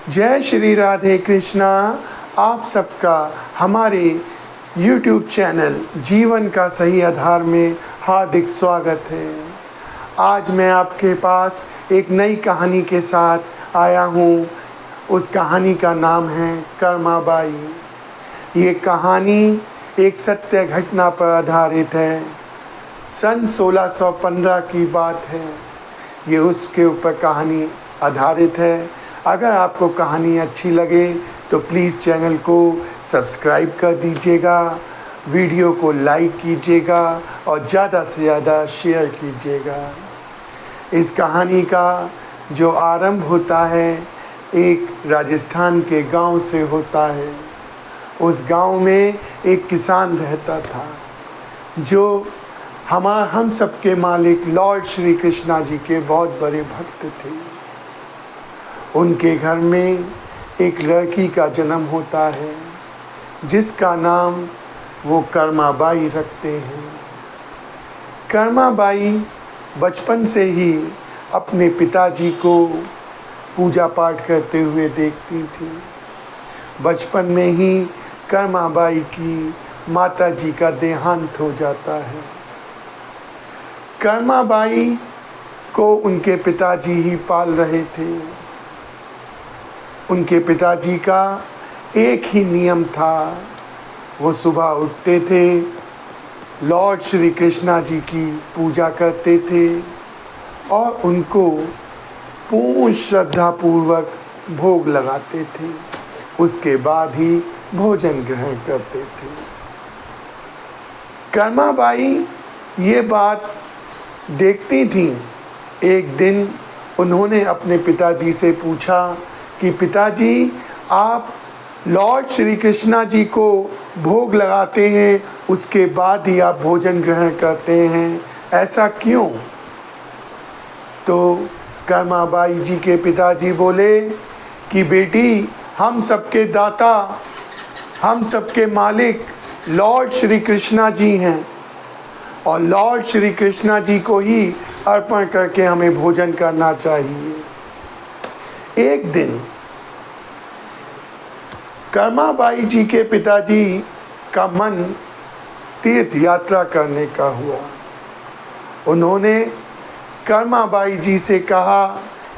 जय श्री राधे कृष्णा। आप सबका हमारे YouTube चैनल जीवन का सही आधार में हार्दिक स्वागत है। आज मैं आपके पास एक नई कहानी के साथ आया हूँ। उस कहानी का नाम है कर्माबाई। ये कहानी एक सत्य घटना पर आधारित है। सन 1615 की बात है। ये उसके ऊपर कहानी आधारित है। अगर आपको कहानी अच्छी लगे तो प्लीज़ चैनल को सब्सक्राइब कर दीजिएगा, वीडियो को लाइक कीजिएगा और ज़्यादा से ज़्यादा शेयर कीजिएगा। इस कहानी का जो आरंभ होता है एक राजस्थान के गांव से होता है। उस गांव में एक किसान रहता था जो हम सबके मालिक लॉर्ड श्री कृष्णा जी के बहुत बड़े भक्त थे। उनके घर में एक लड़की का जन्म होता है जिसका नाम वो कर्माबाई रखते हैं। कर्माबाई बचपन से ही अपने पिताजी को पूजा पाठ करते हुए देखती थी। बचपन में ही कर्माबाई की माताजी का देहांत हो जाता है। कर्माबाई को उनके पिताजी ही पाल रहे थे। उनके पिताजी का एक ही नियम था, वो सुबह उठते थे, लॉर्ड श्री कृष्णा जी की पूजा करते थे और उनको पूर्ण श्रद्धापूर्वक भोग लगाते थे। उसके बाद ही भोजन ग्रहण करते थे। कर्माबाई ये बात देखती थी। एक दिन उन्होंने अपने पिताजी से पूछा कि पिताजी, आप लॉर्ड श्री कृष्णा जी को भोग लगाते हैं, उसके बाद ही आप भोजन ग्रहण करते हैं, ऐसा क्यों? तो कर्माबाई जी के पिताजी बोले कि बेटी, हम सबके दाता, हम सबके मालिक लॉर्ड श्री कृष्णा जी हैं और लॉर्ड श्री कृष्णा जी को ही अर्पण करके हमें भोजन करना चाहिए। एक दिन कर्माबाई जी के पिताजी का मन तीर्थ यात्रा करने का हुआ। उन्होंने कर्माबाई जी से कहा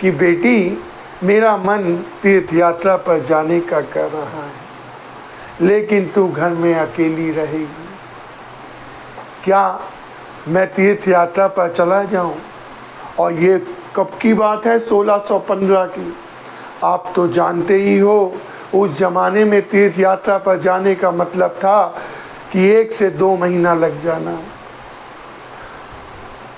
कि बेटी, मेरा मन तीर्थ यात्रा पर जाने का कर रहा है, लेकिन तू घर में अकेली रहेगी। क्या मैं तीर्थ यात्रा पर चला जाऊं? और ये कब की बात है? 1615 की। आप तो जानते ही हो, उस ज़माने में तीर्थ यात्रा पर जाने का मतलब था कि 1 से 2 महीना लग जाना।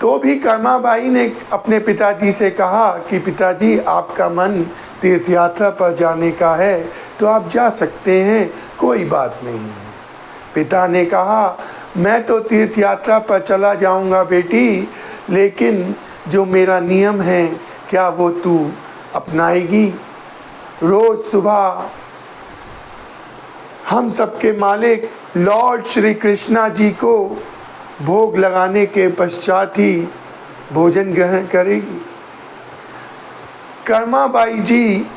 तो भी कर्माबाई ने अपने पिताजी से कहा कि पिताजी, आपका मन तीर्थ यात्रा पर जाने का है तो आप जा सकते हैं, कोई बात नहीं है। पिता ने कहा, मैं तो तीर्थ यात्रा पर चला जाऊंगा बेटी, लेकिन जो मेरा नियम है क्या वो तू अपनाएगी? रोज़ सुबह हम सबके मालिक लॉर्ड श्री कृष्णा जी को भोग लगाने के पश्चात ही भोजन ग्रहण करेगी। कर्माबाई जी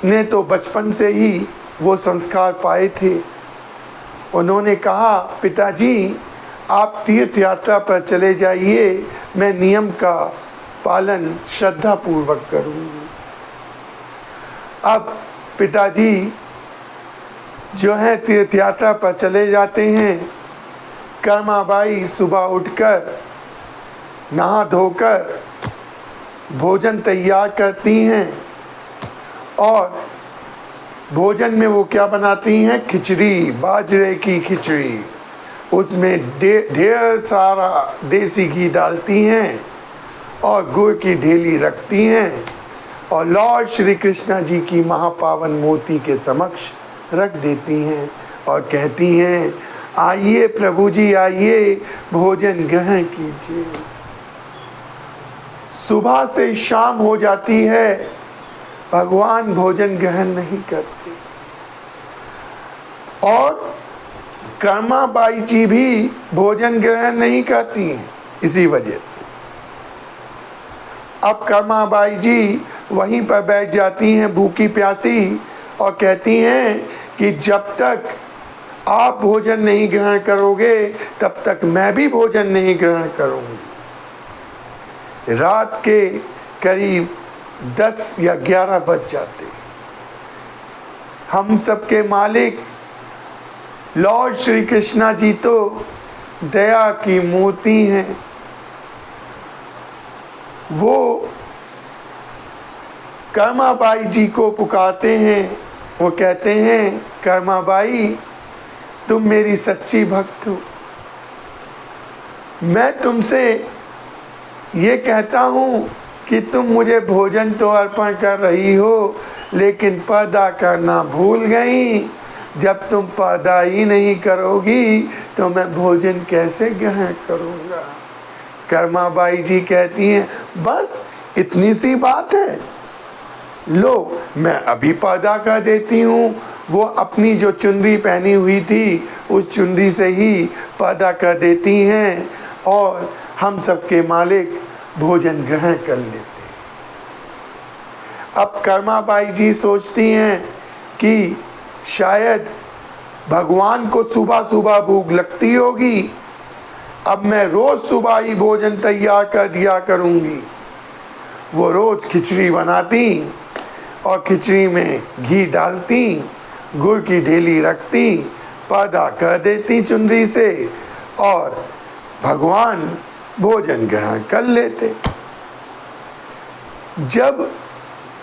ने तो बचपन से ही वो संस्कार पाए थे। उन्होंने कहा, पिताजी, आप तीर्थ यात्रा पर चले जाइए, मैं नियम का पालन श्रद्धापूर्वक करूँगी। अब पिताजी जो है तीर्थ यात्रा पर चले जाते हैं। कर्माबाई सुबह उठकर नहा धोकर भोजन तैयार करती हैं और भोजन में वो क्या बनाती हैं? खिचड़ी, बाजरे की खिचड़ी। उसमें ढेर सारा देसी घी डालती हैं और गुड़ की ढेली रखती हैं और लॉर्ड श्री कृष्णा जी की महापावन मूर्ति के समक्ष रख देती हैं और कहती हैं, आइए प्रभु जी, आइए भोजन ग्रहण कीजिए। सुबह से शाम हो जाती है, भगवान भोजन ग्रहण नहीं करते और कर्माबाई जी भी भोजन ग्रहण नहीं करती हैं। इसी वजह से अब कर्माबाई जी वहीं पर बैठ जाती हैं भूखी प्यासी और कहती हैं कि जब तक आप भोजन नहीं ग्रहण करोगे तब तक मैं भी भोजन नहीं ग्रहण करूंगी। रात के करीब 10 या 11 बज जाते। हम सबके मालिक लॉर्ड श्री कृष्णा जी तो दया की मूर्ति हैं। वो कर्माबाई जी को पुकारते हैं। वो कहते हैं, कर्माबाई तुम मेरी सच्ची भक्त हो। मैं तुमसे ये कहता हूँ कि तुम मुझे भोजन तो अर्पण कर रही हो, लेकिन पर्दा करना भूल गई। जब तुम पर्दा ही नहीं करोगी तो मैं भोजन कैसे ग्रहण करूँगा। कर्माबाई जी कहती हैं, बस इतनी सी बात है, लो मैं अभी पर्दा कर देती हूँ। वो अपनी जो चुनरी पहनी हुई थी उस चुनरी से ही पर्दा कर देती हैं और हम सबके मालिक भोजन ग्रहण कर लेते हैं। अब कर्माबाई जी सोचती हैं कि शायद भगवान को सुबह सुबह भूख लगती होगी, अब मैं रोज़ सुबह ही भोजन तैयार कर दिया करूँगी। वो रोज़ खिचड़ी बनाती और खिचड़ी में घी डालती, गुड़ की ढेली रखती, पर्दा कर देती चुनरी से और भगवान भोजन ग्रहण कर लेते। जब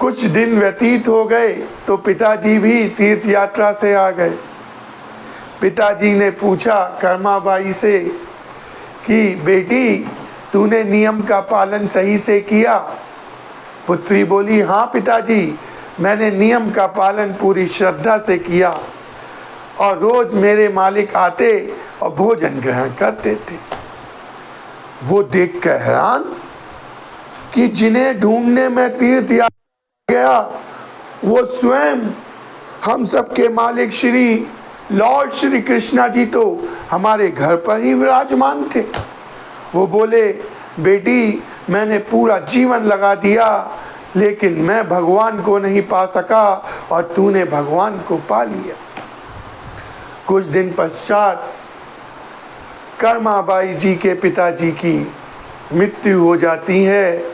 कुछ दिन व्यतीत हो गए तो पिताजी भी तीर्थ यात्रा से आ गए। पिताजी ने पूछा कर्माबाई से कि बेटी तूने नियम का पालन सही से किया? पुत्री बोली, हाँ पिताजी, मैंने नियम का पालन पूरी श्रद्धा से किया और रोज मेरे मालिक आते और भोजन ग्रहण करते थे। वो देख कर हैरान कि जिन्हें ढूंढने में तीर्थ यात्रा गया वो स्वयं हम सबके मालिक श्री लॉर्ड श्री कृष्णा जी तो हमारे घर पर ही विराजमान थे। वो बोले, बेटी मैंने पूरा जीवन लगा दिया लेकिन मैं भगवान को नहीं पा सका और तूने भगवान को पा लिया। कुछ दिन पश्चात कर्माबाई जी के पिताजी की मृत्यु हो जाती है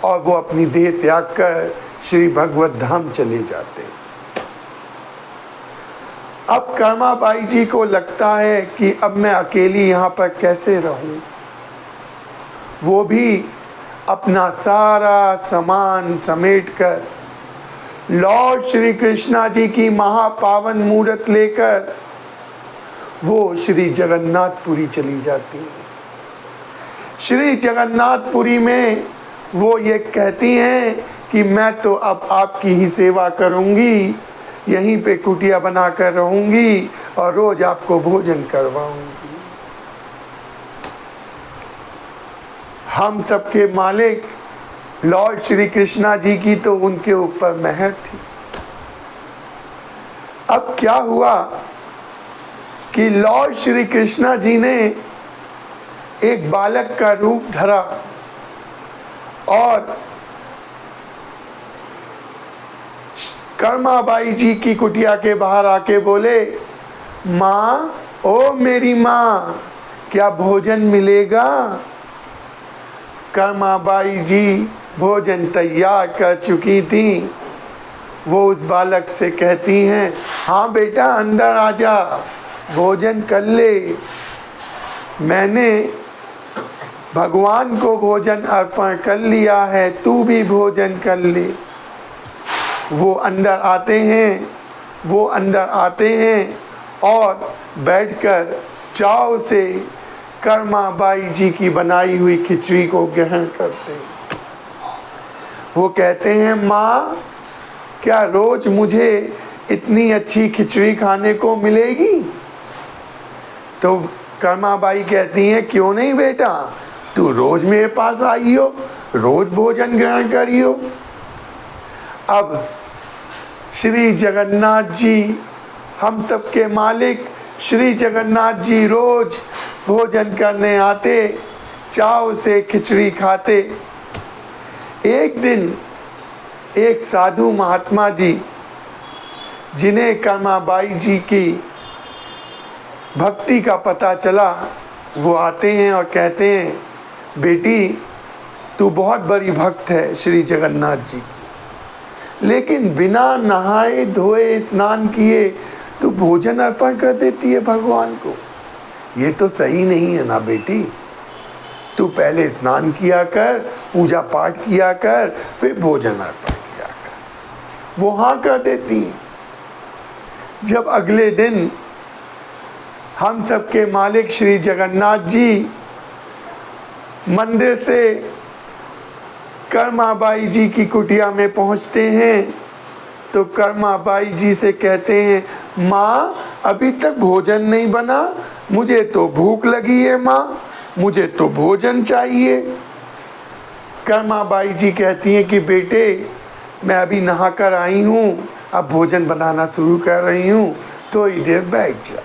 और वो अपनी देह त्याग कर श्री भगवत धाम चले जाते हैं। अब कर्माबाई जी को लगता है कि अब मैं अकेली यहाँ पर कैसे रहूं। वो भी अपना सारा सामान समेटकर लॉर्ड श्री कृष्णा जी की महापावन मूर्त लेकर वो श्री जगन्नाथपुरी चली जाती है। श्री जगन्नाथपुरी में वो ये कहती हैं कि मैं तो अब आपकी ही सेवा करूंगी, यहीं पे कुटिया बनाकर रहूंगी और रोज आपको भोजन करवाऊंगी। हम सबके मालिक लॉर्ड श्री कृष्णा जी की तो उनके ऊपर मेहर थी। अब क्या हुआ कि लॉर्ड श्री कृष्णा जी ने एक बालक का रूप धरा और कर्माबाई जी की कुटिया के बाहर आके बोले, माँ, ओ मेरी माँ, क्या भोजन मिलेगा? कर्माबाई जी भोजन तैयार कर चुकी थी। वो उस बालक से कहती हैं, हाँ बेटा अंदर आ जा, भोजन कर ले। मैंने भगवान को भोजन अर्पण कर लिया है, तू भी भोजन कर ले। वो अंदर आते हैं और बैठकर चाव से कर्माबाई जी की बनाई हुई खिचड़ी को ग्रहण करते हैं। वो कहते हैं, माँ, क्या रोज मुझे इतनी अच्छी खिचड़ी खाने को मिलेगी? तो कर्माबाई कहती हैं, क्यों नहीं बेटा, तू रोज मेरे पास आई हो, रोज भोजन ग्रहण करी हो। अब श्री जगन्नाथ जी, हम सबके मालिक श्री जगन्नाथ जी रोज भोजन करने आते, चाव से खिचड़ी खाते। एक दिन एक साधु महात्मा जी, जिन्हें कर्माबाई जी की भक्ति का पता चला, वो आते हैं और कहते हैं, बेटी तू बहुत बड़ी भक्त है श्री जगन्नाथ जी की, लेकिन बिना नहाए धोए स्नान किए तू भोजन अर्पण कर देती है भगवान को। ये तो सही नहीं है ना बेटी। तू पहले स्नान किया कर, पूजा पाठ किया कर, फिर भोजन अर्पण किया कर। वो हाँ कर देती हैं। जब अगले दिन हम सबके मालिक श्री जगन्नाथ जी मंदिर से कर्माबाई जी की कुटिया में पहुंचते हैं, तो कर्माबाई जी से कहते हैं, माँ अभी तक भोजन नहीं बना, मुझे तो भूख लगी है माँ, मुझे तो भोजन चाहिए। कर्माबाई जी कहती हैं कि बेटे मैं अभी नहा कर आई हूँ, अब भोजन बनाना शुरू कर रही हूँ, तो इधर बैठ जा।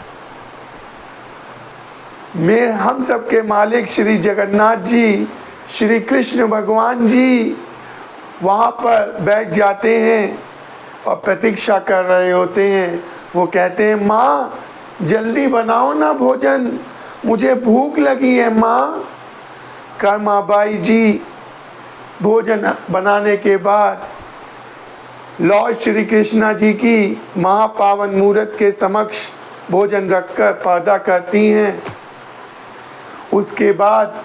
मैं हम सबके मालिक श्री जगन्नाथ जी, श्री कृष्ण भगवान जी वहाँ पर बैठ जाते हैं और प्रतीक्षा कर रहे होते हैं। वो कहते हैं, माँ जल्दी बनाओ ना भोजन, मुझे भूख लगी है माँ। कर्माबाई जी भोजन बनाने के बाद लॉर्ड श्री कृष्णा जी की महापावन मूर्त के समक्ष भोजन रखकर पर्दा करती हैं। उसके बाद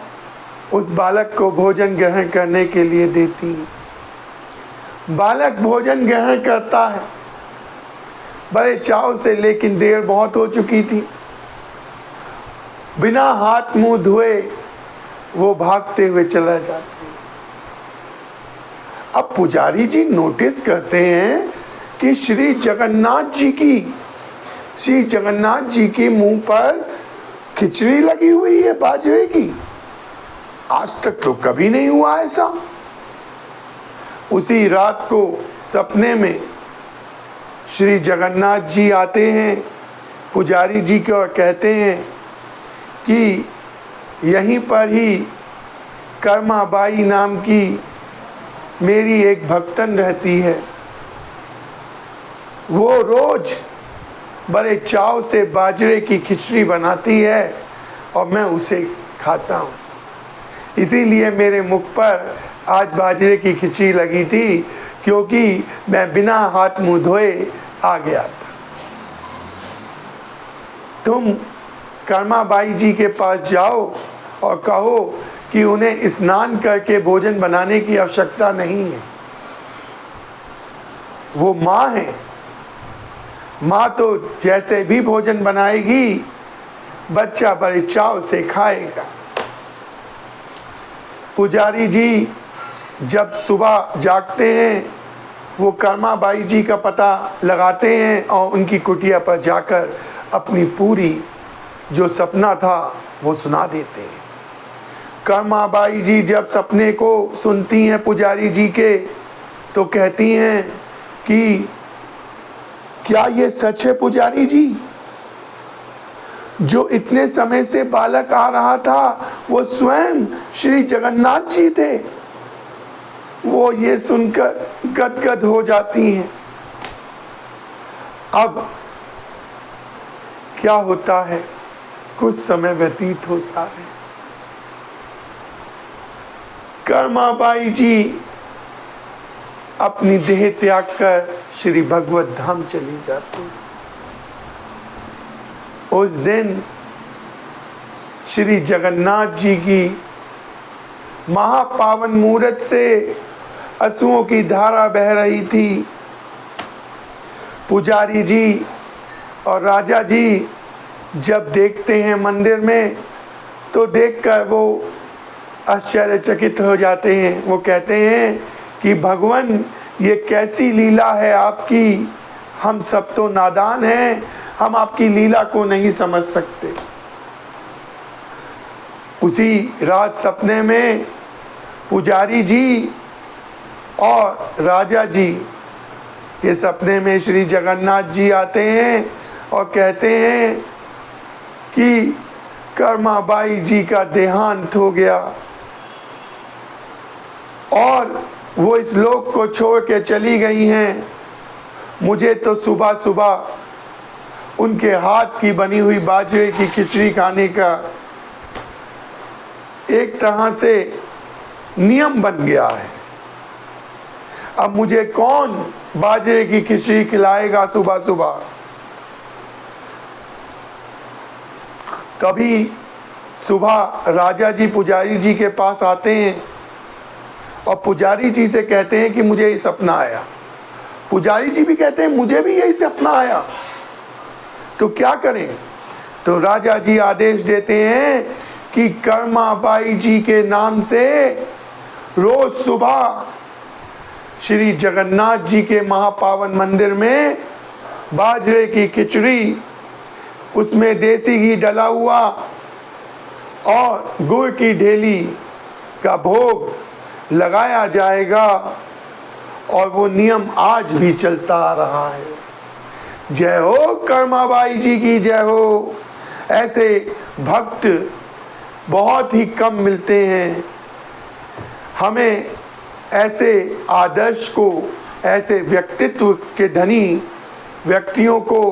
उस बालक को भोजन ग्रहण करने के लिए देती हैं। बालक भोजन ग्रहण करता है बड़े चाव से, लेकिन देर बहुत हो चुकी थी। बिना हाथ मुंह धोए वो भागते हुए चला जाते हैं। अब पुजारी जी नोटिस करते हैं कि श्री जगन्नाथ जी की मुंह पर खिचड़ी लगी हुई है बाजरे की। आज तक तो कभी नहीं हुआ ऐसा। उसी रात को सपने में श्री जगन्नाथ जी आते हैं पुजारी जी को और कहते हैं कि यहीं पर ही कर्माबाई नाम की मेरी एक भक्तन रहती है, वो रोज बड़े चाव से बाजरे की खिचड़ी बनाती है और मैं उसे खाता हूँ, इसीलिए मेरे मुख पर आज बाजरे की खिचड़ी लगी थी, क्योंकि मैं बिना हाथ मुंह धोए आ गया था। तुम कर्माबाई जी के पास जाओ और कहो कि उन्हें स्नान करके भोजन बनाने की आवश्यकता नहीं है। वो माँ है, माँ तो जैसे भी भोजन बनाएगी बच्चा बड़े चाव से खाएगा। पुजारी जी जब सुबह जागते हैं, वो कर्माबाई जी का पता लगाते हैं और उनकी कुटिया पर जाकर अपनी पूरी जो सपना था वो सुना देते हैं। कर्माबाई जी जब सपने को सुनती हैं पुजारी जी के, तो कहती हैं कि क्या ये सच है पुजारी जी? जो इतने समय से बालक आ रहा था वो स्वयं श्री जगन्नाथ जी थे। वो ये सुनकर गदगद हो जाती हैं। अब क्या होता है, कुछ समय व्यतीत होता है। कर्माबाई जी अपनी देह त्याग कर श्री भगवत धाम चली जाती हैं। उस दिन श्री जगन्नाथ जी की महापावन मूर्त से अश्रुओं की धारा बह रही थी। पुजारी जी और राजा जी जब देखते हैं मंदिर में, तो देखकर वो आश्चर्यचकित हो जाते हैं। वो कहते हैं कि भगवान ये कैसी लीला है आपकी, हम सब तो नादान हैं, हम आपकी लीला को नहीं समझ सकते। उसी रात सपने में पुजारी जी और राजा जी के सपने में श्री जगन्नाथ जी आते हैं और कहते हैं कि कर्माबाई जी का देहांत हो गया और वो इस लोक को छोड़ के चली गई हैं। मुझे तो सुबह सुबह उनके हाथ की बनी हुई बाजरे की खिचड़ी खाने का एक तरह से नियम बन गया है। अब मुझे कौन बाजरे की खिचड़ी खिलाएगा सुबह सुबह? कभी सुबह राजा जी पुजारी जी के पास आते हैं और पुजारी जी से कहते हैं कि मुझे ये सपना आया। पुजारी जी भी कहते हैं मुझे भी यही सपना आया, तो क्या करें? तो राजा जी आदेश देते हैं कि कर्माबाई जी के नाम से रोज सुबह श्री जगन्नाथ जी के महापावन मंदिर में बाजरे की खिचड़ी, उसमें देसी घी डला हुआ और गुड़ की ढेली का भोग लगाया जाएगा। और वो नियम आज भी चलता आ रहा है। जय हो कर्माबाई जी की जय हो। ऐसे भक्त बहुत ही कम मिलते हैं। हमें ऐसे आदर्श को, ऐसे व्यक्तित्व के धनी व्यक्तियों को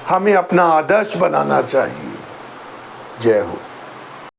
हमें अपना आदर्श बनाना चाहिए। जय हो।